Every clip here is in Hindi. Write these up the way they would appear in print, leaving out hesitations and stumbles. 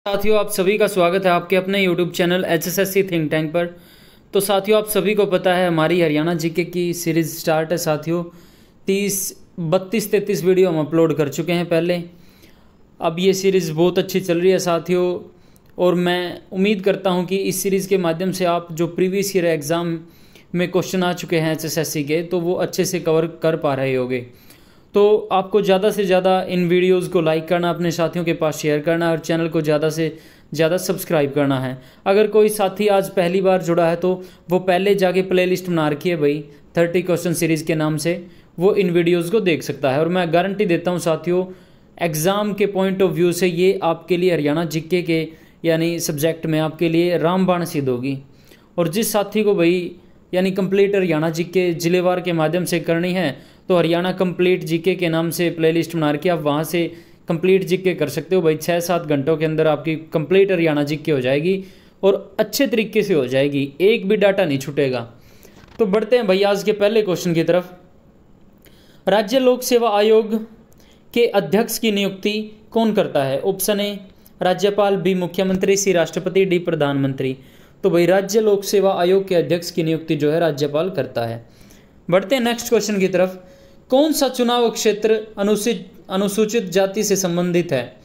साथियों, आप सभी का स्वागत है आपके अपने YouTube channel HSSC think tank पर। तो साथियों, आप सभी को पता है हमारी हरियाणा जीके की सीरीज़ स्टार्ट है। साथियों 32-33 वीडियो हम अपलोड कर चुके हैं पहले। अब ये सीरीज़ बहुत अच्छी चल रही है साथियों, और मैं उम्मीद करता हूँ कि इस सीरीज़ के माध्यम से आप जो प्रीवियस ईयर एग्ज़ाम में क्वेश्चन आ चुके हैं HSSC के, तो वो अच्छे से कवर कर पा रहे होंगे। तो आपको ज़्यादा से ज़्यादा इन वीडियोस को लाइक करना, अपने साथियों के पास शेयर करना और चैनल को ज़्यादा से ज़्यादा सब्सक्राइब करना है। अगर कोई साथी आज पहली बार जुड़ा है तो वो पहले जाके प्लेलिस्ट बना रखी है भाई 30 क्वेश्चन सीरीज़ के नाम से, वो इन वीडियोज़ को देख सकता है। और मैं गारंटी देता हूँ साथियों, एग्ज़ाम के पॉइंट ऑफ व्यू से ये आपके लिए हरियाणा जीके के यानी सब्जेक्ट में आपके लिए रामबाण सिद्ध होगी। और जिस साथी को भाई यानी कंप्लीट हरियाणा जीके जिलेवार के माध्यम से करनी है, तो हरियाणा कंप्लीट जीके के नाम से प्लेलिस्ट बना के आप वहाँ से कंप्लीट जीके कर सकते हो भाई। 6-7 घंटों के अंदर आपकी कंप्लीट हरियाणा जीके हो जाएगी और अच्छे तरीके से हो जाएगी, एक भी डाटा नहीं छूटेगा। तो बढ़ते हैं भाई आज के पहले क्वेश्चन की तरफ। राज्य लोक सेवा आयोग के अध्यक्ष की नियुक्ति कौन करता है? ऑप्शन ए राज्यपाल, बी मुख्यमंत्री, सी राष्ट्रपति, डी प्रधानमंत्री। तो भाई राज्य लोक सेवा आयोग के अध्यक्ष की नियुक्ति जो है राज्यपाल करता है। बढ़ते हैं नेक्स्ट क्वेश्चन की तरफ। कौन सा चुनाव क्षेत्र अनुसूचित जाति से संबंधित है?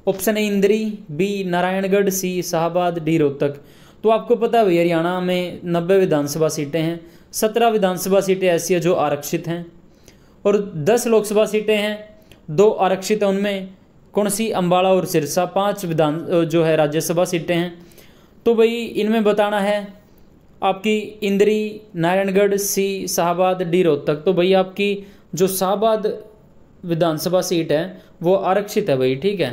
ऑप्शन ए इंद्री, बी नारायणगढ़, सी शाहबाद, डी रोहतक। तो आपको पता है हरियाणा में 90 विधानसभा सीटें हैं, 17 विधानसभा सीटें ऐसी हैं जो आरक्षित हैं और 10 लोकसभा सीटें हैं, 2 आरक्षित हैं। उनमें कौन सी? अम्बाला और सिरसा। 5 विधान जो है राज्यसभा सीटें हैं। तो भाई इनमें बताना है आपकी इंद्री, नारायणगढ़, सी शाहबाद, डी रोहतक। तो भाई आपकी जो शाहबाद विधानसभा सीट है वो आरक्षित है भाई, ठीक है।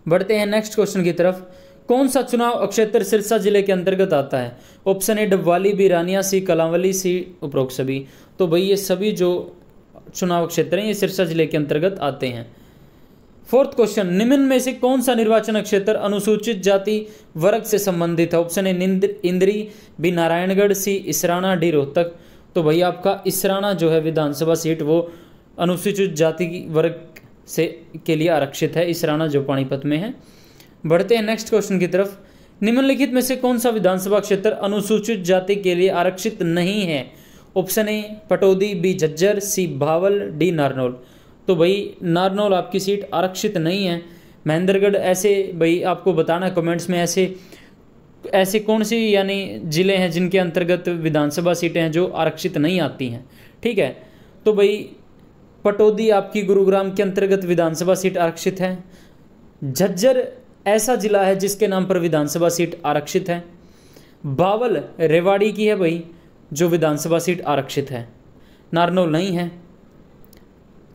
बढ़ते हैं नेक्स्ट क्वेश्चन की तरफ। कौन सा चुनाव क्षेत्र सिरसा जिले के अंतर्गत आता है? ऑप्शन ए डबवाली, बी रानिया, सी कलांवली, सी उपरोक्त सभी। तो भाई ये सभी जो चुनाव क्षेत्र हैं ये सिरसा जिले के अंतर्गत आते हैं। फोर्थ क्वेश्चन, निम्न में से कौन सा निर्वाचन क्षेत्र अनुसूचित जाति वर्ग से संबंधित है? ऑप्शन ए इंद्री, बी नारायणगढ़, सी इसराना, डी रोहतक। तो भाई आपका इसराना जो है विधानसभा सीट वो अनुसूचित जाति वर्ग से के लिए आरक्षित है, इसराना जो पानीपत में है। बढ़ते हैं नेक्स्ट क्वेश्चन की तरफ। निम्नलिखित में से कौन सा विधानसभा क्षेत्र अनुसूचित जाति के लिए आरक्षित नहीं है? Option A Pataudi, B Jhajjar, C Bhawal, D Narnaul. तो भाई नारनौल आपकी सीट आरक्षित नहीं है। महेंद्रगढ़, ऐसे भाई आपको बताना कमेंट्स में ऐसे कौन सी यानी ज़िले हैं जिनके अंतर्गत विधानसभा सीटें हैं जो आरक्षित नहीं आती हैं, ठीक है। तो भाई पटौदी आपकी गुरुग्राम के अंतर्गत विधानसभा सीट आरक्षित है। झज्जर ऐसा ज़िला है जिसके नाम पर विधानसभा सीट आरक्षित है। भावल रेवाड़ी की है भाई जो विधानसभा सीट आरक्षित है, नारनौल नहीं है।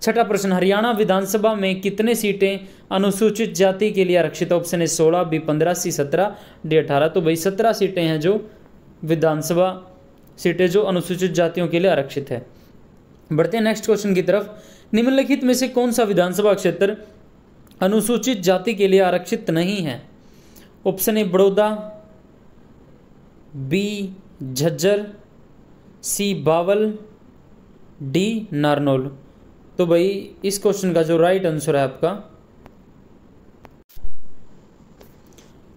छठा प्रश्न, हरियाणा विधानसभा में कितने सीटें अनुसूचित जाति के लिए आरक्षित? Option A 16, B 15, C 17, D 18। तो भाई 17 सीटें हैं जो विधानसभा सीटें जो अनुसूचित जातियों के लिए आरक्षित है। बढ़ते हैं नेक्स्ट क्वेश्चन की तरफ। निम्नलिखित में से कौन सा विधानसभा क्षेत्र अनुसूचित जाति के लिए आरक्षित नहीं है? Option A Baroda, B Jhajjar, C Bawal, D Narnaul. तो भाई इस क्वेश्चन का जो राइट आंसर है आपका,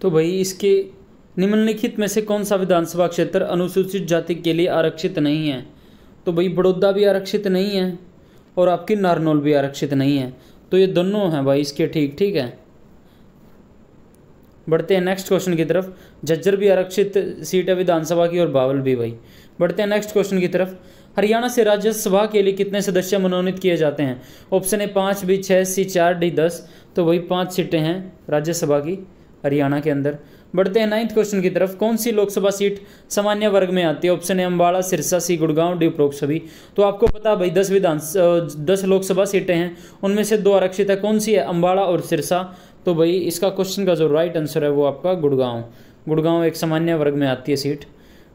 तो भाई इसके निम्नलिखित में से कौन सा विधानसभा क्षेत्र अनुसूचित जाति के लिए आरक्षित नहीं है? तो भाई बड़ौदा भी आरक्षित नहीं है और आपकी नारनौल भी आरक्षित नहीं है। तो ये दोनों हैं भाई इसके ठीक है। बढ़ते हैं नेक्स्ट क्वेश्चन की तरफ। झज्जर भी आरक्षित सीट है विधानसभा की और बावल भी भाई। बढ़ते हैं नेक्स्ट क्वेश्चन की तरफ। हरियाणा से राज्यसभा के लिए कितने सदस्य मनोनीत किए जाते हैं? Option A 5, B 6, C 4, D 10। तो वही 5 सीटें हैं राज्यसभा की हरियाणा के अंदर। बढ़ते हैं 9th क्वेश्चन की तरफ। कौन सी लोकसभा सीट सामान्य वर्ग में आती है? Option A Ambala, Sirsa, C Gurgaon, D उपरोक्त सभी। तो आपको पता भाई 10 लोकसभा सीटें हैं, उनमें से 2 आरक्षित है। कौन सी है? अम्बाड़ा और सिरसा। तो भाई इसका क्वेश्चन का जो राइट आंसर है वो आपका गुड़गांव एक सामान्य वर्ग में आती है सीट।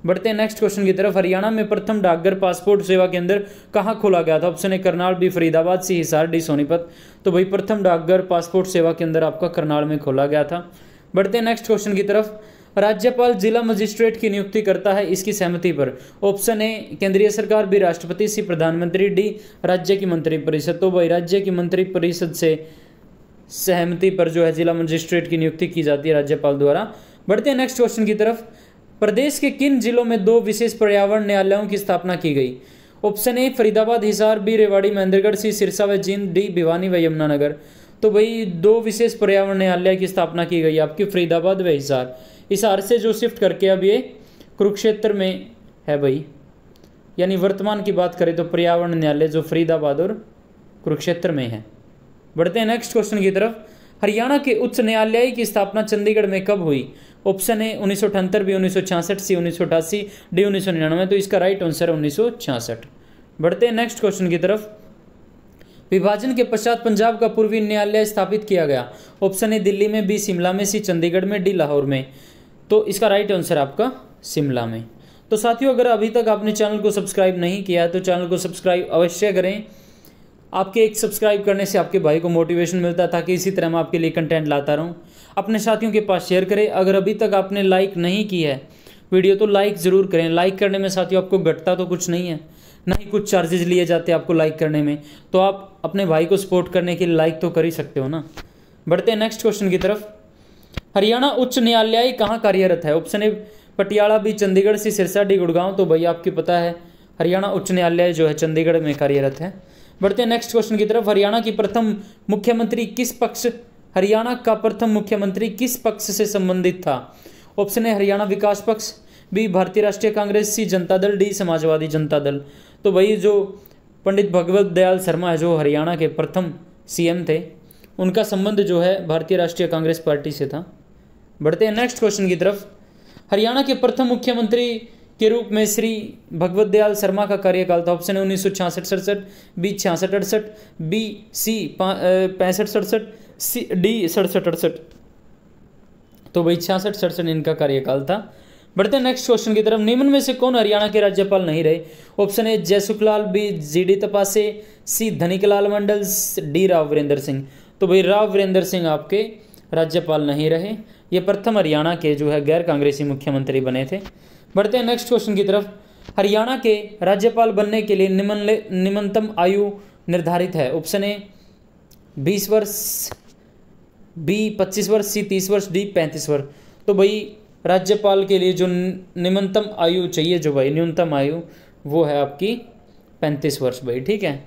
बढ़ते हैं नेक्स्ट क्वेश्चन की तरफ। हरियाणा में प्रथम डाकघर पासपोर्ट सेवा केंद्र कहाँ खोला गया था? Option A Karnal, B Faridabad, C Hisar, D Sonipat. तो भाई प्रथम डाकघर पासपोर्ट सेवा केंद्र आपका करनाल में खोला गया था। बढ़ते हैं नेक्स्ट क्वेश्चन की तरफ। राज्यपाल जिला मजिस्ट्रेट की नियुक्ति करता है इसकी सहमति पर? ऑप्शन ए केंद्रीय सरकार, बी राष्ट्रपति, सी प्रधानमंत्री, डी राज्य की मंत्रिपरिषद। तो भाई राज्य की मंत्रिपरिषद से सहमति पर जो है जिला मजिस्ट्रेट की नियुक्ति की जाती है राज्यपाल द्वारा। बढ़ते हैं नेक्स्ट क्वेश्चन की तरफ। प्रदेश के किन जिलों में 2 विशेष पर्यावरण न्यायालयों की स्थापना की गई? Option A Faridabad, Hisar, B Rewari, Mahendragarh, C Sirsa व जींद, डी भिवानी व यमुनानगर। तो भाई 2 विशेष पर्यावरण न्यायालय की स्थापना की गई आपकी फरीदाबाद व हिसार। हिसार से जो शिफ्ट करके अब ये कुरुक्षेत्र में है भाई, यानी वर्तमान की बात करें तो पर्यावरण न्यायालय जो फरीदाबाद और कुरुक्षेत्र में है। बढ़ते हैं नेक्स्ट क्वेश्चन की तरफ। हरियाणा के उच्च न्यायालय की स्थापना चंडीगढ़ में कब हुई? Option A 1978, B 1966, C 1988, D 1999। तो इसका राइट आंसर है 1966। बढ़ते हैं नेक्स्ट क्वेश्चन की तरफ। विभाजन के पश्चात पंजाब का पूर्वी न्यायालय स्थापित किया गया। ऑप्शन ए दिल्ली में, बी शिमला में, सी चंडीगढ़ में, डी लाहौर में। तो इसका राइट आंसर आपका शिमला में। तो साथियों, अगर अभी तक आपने चैनल को सब्सक्राइब नहीं किया है तो चैनल को सब्सक्राइब अवश्य करें। आपके एक सब्सक्राइब करने से आपके भाई को मोटिवेशन मिलता है, ताकि इसी तरह मैं आपके लिए कंटेंट लाता रहूं। अपने साथियों के पास शेयर करें। अगर अभी तक आपने लाइक नहीं की है वीडियो तो लाइक ज़रूर करें। लाइक करने में साथियों आपको घटता तो कुछ नहीं है, ना ही कुछ चार्जेस लिए जाते हैं आपको लाइक करने में। तो आप अपने भाई को सपोर्ट करने के लिए लाइक तो कर ही सकते हो ना। बढ़ते हैं नेक्स्ट क्वेश्चन की तरफ। हरियाणा उच्च न्यायालय कहाँ कार्यरत है? Option A Patiala, B Chandigarh, C Sirsa, D Gurgaon. तो भाई आपकी पता है हरियाणा उच्च न्यायालय जो है चंडीगढ़ में कार्यरत है। बढ़ते हैं नेक्स्ट क्वेश्चन की तरफ। हरियाणा का प्रथम मुख्यमंत्री किस पक्ष से संबंधित था? ऑप्शन ए हरियाणा विकास पक्ष, बी भारतीय राष्ट्रीय कांग्रेस, सी जनता दल, डी समाजवादी जनता दल। तो भाई जो पंडित भगवत दयाल शर्मा है जो हरियाणा के प्रथम सीएम थे, उनका संबंध जो है भारतीय राष्ट्रीय कांग्रेस पार्टी से था। बढ़ते हैं नेक्स्ट क्वेश्चन की तरफ। हरियाणा के प्रथम मुख्यमंत्री के रूप में श्री भगवत दयाल शर्मा का कार्यकाल था। ऑप्शन है 1966-67, B 66-68, B C 65-67, C D 67-68। तो भाई 66-67 इनका कार्यकाल था। बढ़ते हैं नेक्स्ट क्वेश्चन की तरफ। निम्न में से कौन हरियाणा के राज्यपाल नहीं रहे? Option A Jaisukhlal, B G D Tapase, C Dhaniklal Mandal, D Rao Virendra Singh. तो भाई राव वीरेंद्र सिंह आपके राज्यपाल नहीं रहे। ये प्रथम हरियाणा के जो है गैर कांग्रेसी मुख्यमंत्री बने थे। बढ़ते हैं नेक्स्ट क्वेश्चन की तरफ। हरियाणा के राज्यपाल बनने के लिए निम्नतम आयु निर्धारित है। ऑप्शन ए 20 वर्ष, बी 25 वर्ष, सी 30 वर्ष, डी 35 वर्ष। तो भाई राज्यपाल के लिए जो निम्नतम आयु चाहिए, जो भाई न्यूनतम आयु, वो है आपकी 35 वर्ष भाई, ठीक है।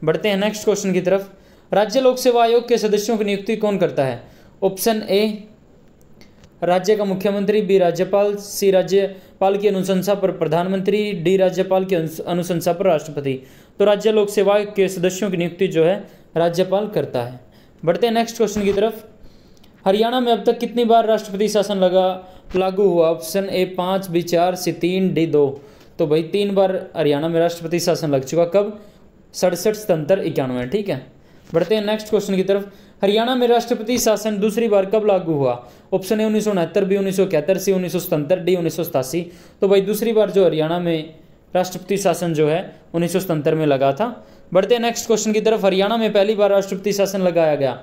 बढ़ते हैं नेक्स्ट क्वेश्चन की तरफ। राज्य लोक सेवा आयोग के सदस्यों की नियुक्ति कौन करता है? ऑप्शन ए राज्य का मुख्यमंत्री, बी राज्यपाल, सी राज्यपाल की अनुशंसा पर प्रधानमंत्री, डी राज्यपाल की अनुशंसा पर राष्ट्रपति। तो राज्य लोक सेवा आयोग के सदस्यों की नियुक्ति जो है राज्यपाल करता है। बढ़ते हैं नेक्स्ट क्वेश्चन की तरफ। हरियाणा में अब तक कितनी बार राष्ट्रपति शासन लागू हुआ? Option A 5, B 4, C 3, D 2। तो भाई 3 बार हरियाणा में राष्ट्रपति शासन लग चुका। कब? 67, 77, 91, ठीक है। बढ़ते हैं नेक्स्ट क्वेश्चन की तरफ। हरियाणा में राष्ट्रपति शासन दूसरी बार कब लागू हुआ? Option A 1969, B 1971, C 1977, D 1987। तो भाई दूसरी बार जो हरियाणा में राष्ट्रपति शासन जो है 1977 में लगा था। बढ़ते हैं नेक्स्ट क्वेश्चन की तरफ। हरियाणा में पहली बार राष्ट्रपति शासन लगाया गया।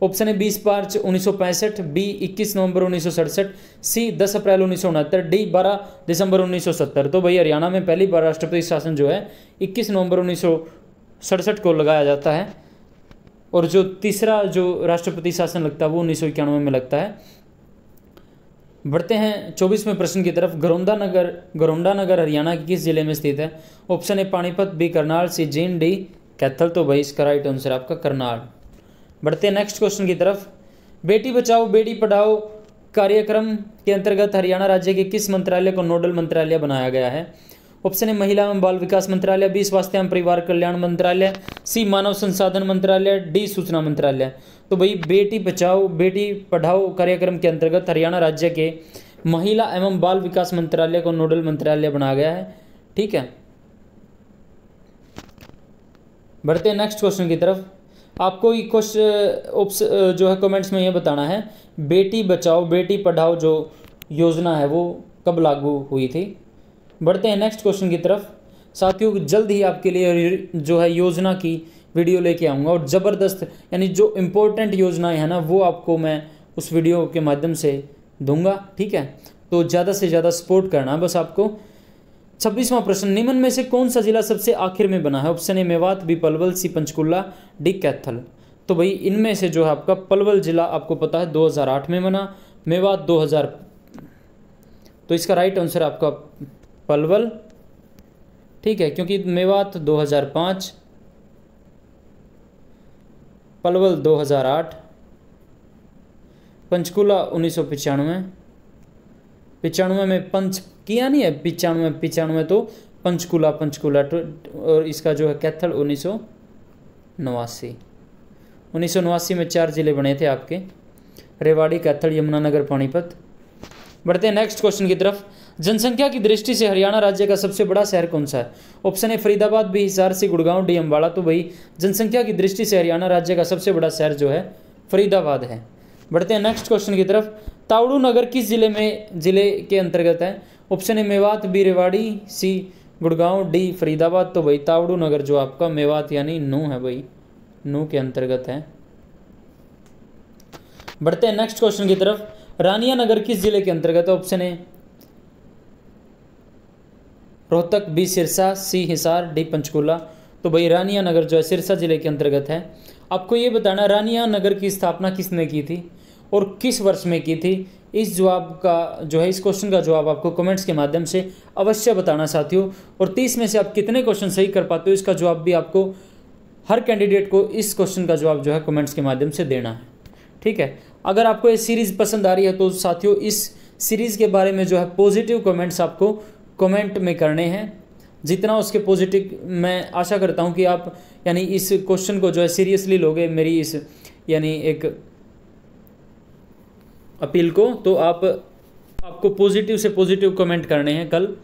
ऑप्शन ए 20 मार्च 1965, बी 21 नवंबर 1967, सी 10 अप्रैल 1969, डी 12 दिसंबर 1970। तो भाई हरियाणा में पहली बार राष्ट्रपति शासन जो है 21 नवंबर 1967 को लगाया जाता है, और जो तीसरा जो राष्ट्रपति शासन लगता है वो 1991 में लगता है। बढ़ते हैं 24वें प्रश्न की तरफ। गरोंडा नगर हरियाणा के किस जिले में स्थित है? Option A Panipat, B Karnal, C Jind, D Kaithal. तो भाई इसका राइट आंसर आपका करनाल। बढ़ते हैं नेक्स्ट क्वेश्चन की तरफ। बेटी बचाओ बेटी पढ़ाओ कार्यक्रम के अंतर्गत हरियाणा राज्य के किस मंत्रालय को नोडल मंत्रालय बनाया गया है? ऑप्शन ए महिला एवं बाल विकास मंत्रालय, बी स्वास्थ्य एवं परिवार कल्याण मंत्रालय, सी मानव संसाधन मंत्रालय, डी सूचना मंत्रालय। तो भाई बेटी बचाओ बेटी पढ़ाओ कार्यक्रम के अंतर्गत हरियाणा राज्य के महिला एवं बाल विकास मंत्रालय को नोडल मंत्रालय बनाया गया है, ठीक है। बढ़ते हैं नेक्स्ट क्वेश्चन की तरफ। आपको ये क्वेश्चन जो है कमेंट्स में ये बताना है, बेटी बचाओ बेटी पढ़ाओ जो योजना है वो कब लागू हुई थी। बढ़ते हैं नेक्स्ट क्वेश्चन की तरफ। साथियों जल्द ही आपके लिए जो है योजना की वीडियो लेके आऊँगा, और ज़बरदस्त यानी जो इम्पोर्टेंट योजनाएं हैं ना वो आपको मैं उस वीडियो के माध्यम से दूंगा, ठीक है। तो ज़्यादा से ज़्यादा सपोर्ट करना बस आपको। 26वां प्रश्न। निम्न में से कौन सा जिला सबसे आखिर में बना है? Option A Mewat, B Palwal, C Panchkula, D Kaithal. तो भाई इनमें से जो है आपका पलवल जिला आपको पता है 2008 में बना, मेवात 2000, तो इसका राइट आंसर है आपका पलवल। ठीक है, क्योंकि मेवात 2005, पलवल 2008, पंचकुला 1995, 95 में पंच किया नहीं है, 95 तो पंचकुला और इसका जो है कैथल 1989 में 4 जिले बने थे आपके, रेवाड़ी, कैथल, यमुनानगर, पानीपत। बढ़ते हैं नेक्स्ट क्वेश्चन की तरफ। जनसंख्या की दृष्टि से हरियाणा राज्य का सबसे बड़ा शहर कौन सा है? Option A Faridabad, B Hisar, C Gurgaon, D Ambala. तो भाई जनसंख्या की दृष्टि से हरियाणा राज्य का सबसे बड़ा शहर जो है फरीदाबाद है। बढ़ते हैं नेक्स्ट क्वेश्चन की तरफ। तावड़ू नगर किस जिले के अंतर्गत है? Option A Mewat, B Rewari, C Gurgaon, D Faridabad. तो भाई तावड़ू नगर जो आपका मेवात यानी नू है भाई, नू के अंतर्गत है। बढ़ते हैं नेक्स्ट क्वेश्चन की तरफ। रानिया नगर किस जिले के अंतर्गत है? Option A Rohtak, B Sirsa, C Hisar, D Panchkula. तो भाई रानिया नगर जो है सिरसा जिले के अंतर्गत है। आपको ये बताना रानिया नगर की स्थापना किसने की थी और किस वर्ष में की थी? इस जवाब का जो है, इस क्वेश्चन का जवाब आपको कमेंट्स के माध्यम से अवश्य बताना साथियों। और 30 में से आप कितने क्वेश्चन सही कर पाते हो, इसका जवाब भी आपको, हर कैंडिडेट को इस क्वेश्चन का जवाब जो है कमेंट्स के माध्यम से देना है। ठीक है, अगर आपको ये सीरीज़ पसंद आ रही है तो साथियों इस सीरीज़ के बारे में जो है पॉजिटिव कमेंट्स आपको कमेंट में करने हैं। जितना उसके पॉजिटिव, मैं आशा करता हूं कि आप यानी इस क्वेश्चन को जो है सीरियसली लोगे, मेरी इस यानी एक अपील को। तो आपको पॉजिटिव से पॉजिटिव कमेंट करने हैं। कल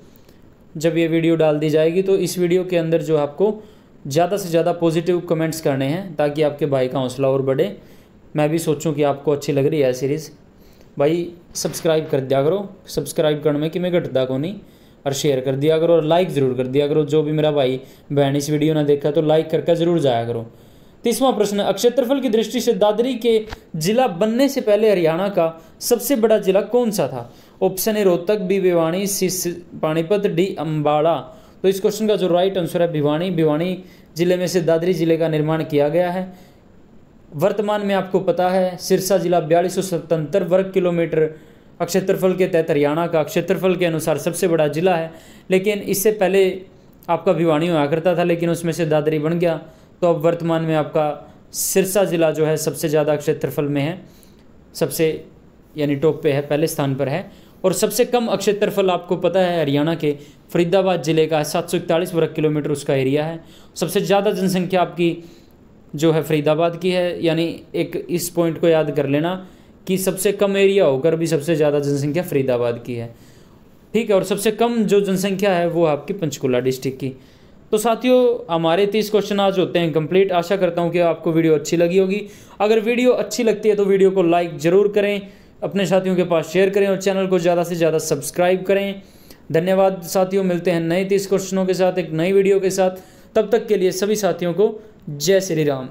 जब ये वीडियो डाल दी जाएगी तो इस वीडियो के अंदर जो आपको ज़्यादा से ज़्यादा पॉजिटिव कमेंट्स करने हैं, ताकि आपके भाई का हौसला और बढ़े। मैं भी सोचूं कि आपको अच्छी लग रही है सीरीज़। भाई सब्सक्राइब कर दिया करो, सब्सक्राइब करने में कि मैं घटता को नहीं, और शेयर कर दिया करो और लाइक ज़रूर कर दिया करो। जो भी मेरा भाई बहन इस वीडियो ने देखा तो लाइक करके ज़रूर जाया करो। 30वां प्रश्न, क्षेत्रफल की दृष्टि से दादरी के जिला बनने से पहले हरियाणा का सबसे बड़ा जिला कौन सा था? Option A Rohtak, B Bhiwani, C Panipat, D Ambala. तो इस क्वेश्चन का जो राइट आंसर है भिवानी जिले में से दादरी जिले का निर्माण किया गया है। वर्तमान में आपको पता है सिरसा जिला 4277 वर्ग किलोमीटर क्षेत्रफल के तहत हरियाणा का क्षेत्रफल के अनुसार सबसे बड़ा जिला है। लेकिन इससे पहले आपका भिवानी हुआ करता था, लेकिन उसमें से दादरी बन गया। तो अब वर्तमान में आपका सिरसा जिला जो है सबसे ज़्यादा क्षेत्रफल में है, सबसे यानी टॉप पे है, पहले स्थान पर है। और सबसे कम क्षेत्रफल आपको पता है हरियाणा के फरीदाबाद जिले का 741 वर्ग किलोमीटर उसका एरिया है। सबसे ज़्यादा जनसंख्या आपकी जो है फरीदाबाद की है, यानी एक इस पॉइंट को याद कर लेना कि सबसे कम एरिया होकर भी सबसे ज़्यादा जनसंख्या फरीदाबाद की है। ठीक है, और सबसे कम जो जनसंख्या है वो आपकी पंचकुला डिस्ट्रिक्ट की। तो साथियों हमारे 30 क्वेश्चन आज होते हैं कंप्लीट। आशा करता हूँ कि आपको वीडियो अच्छी लगी होगी। अगर वीडियो अच्छी लगती है तो वीडियो को लाइक ज़रूर करें, अपने साथियों के पास शेयर करें और चैनल को ज़्यादा से ज़्यादा सब्सक्राइब करें। धन्यवाद साथियों, मिलते हैं नए 30 क्वेश्चनों के साथ एक नई वीडियो के साथ। तब तक के लिए सभी साथियों को जय श्री राम।